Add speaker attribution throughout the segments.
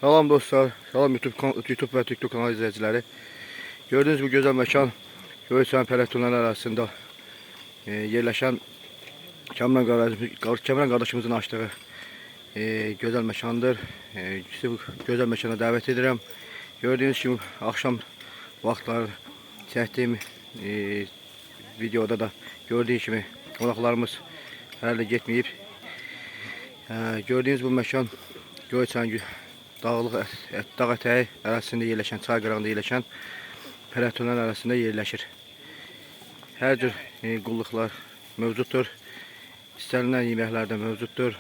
Speaker 1: Salam dostlar, salam YouTube və TikTok kanal izləyiciləri. Gördüğünüz bu gözəl məkan Göyçay Pələtunlar arasında yerləşən Kəmran qardaşımızın açdığı gözəl məkandır. Sizi bu gözəl məkana dəvət edirəm. Gördüğünüz kimi axşam vaxtları çəkdiyim videoda da gördüyünüz kimi qonaqlarımız hələ getməyib. Gördüğünüz bu məkan Göyçay dağ ətəyi ərazisində yerləşən, çay qırağında yerləşən Pələtunlar arasında yerləşir. Hər cür qulluqlar mövcuddur. İstənilən yeməklər də mövcuddur.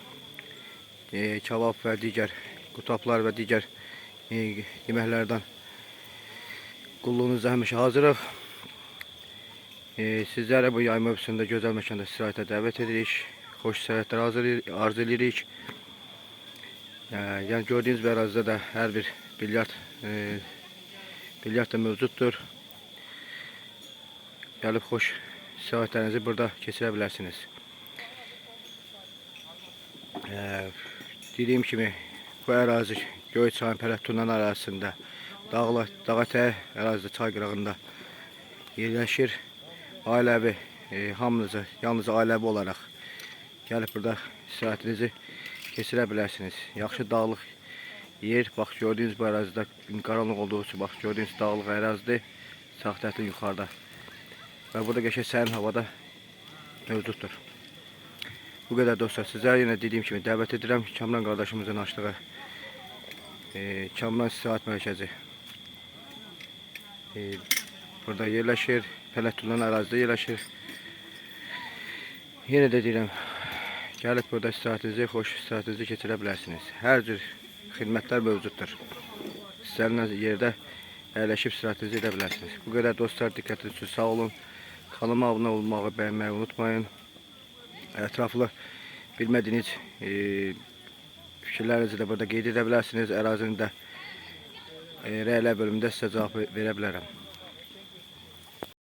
Speaker 1: Kebab və digər qutaplar və digər yeməklərdən qulluğunuzda həmişə hazırıq. Sizlərə bu yay mövsümündə gözəl məkanda istirahətə dəvət edirik. Xoş istirahətlər arzu edirik. Yəni gördüğünüz bir ərazidə də hər bir bilyard da mövcuddur. Gəlib xoş istirahətlərinizi burada keçirə bilərsiniz. Dediyim kimi bu ərazi Göyçayın Pələtunlar arasında dağ ətəyi ərazidə çay qırağında yerləşir. Ailəvi hamınızı yalnız ailəvi olaraq gəlib burada istirahətinizi keçirə bilərsiniz. Yaxşı dağlıq yer. Bax gördüğünüz bu ərazidə qaranlıq olduğu üçün bax gördüğünüz dağlıq ərazidir. Sağ tərəfdə yuxarıda. Və burada qəşəng sərin havada mövcuddur. Bu qədər dostlar. Sizlərə yenə dediyim kimi dəvət edirəm. Kəmran qardaşımızın açdığı Kəmran İstirahət Mərkəzi burada yerləşir. Pələtunlar ərazidə yerləşir. Yenə də deyirəm, gəlib burada istirahətinizi, xoş istirahətinizi keçirə bilərsiniz. Hər cür xidmətlər mövcuddur. İstənilən yerdə əyləşib istirahətinizi edə bilərsiniz. Bu qədər dostlar, diqqətiniz üçün sağ olun. Kanalıma abunə olmağı, bəyənməyi unutmayın. Ətraflı bilmədiyiniz fikirlərinizi də burada qeyd edə bilərsiniz. Ərazinin də rəylər bölümündə sizə cavab verə bilərəm.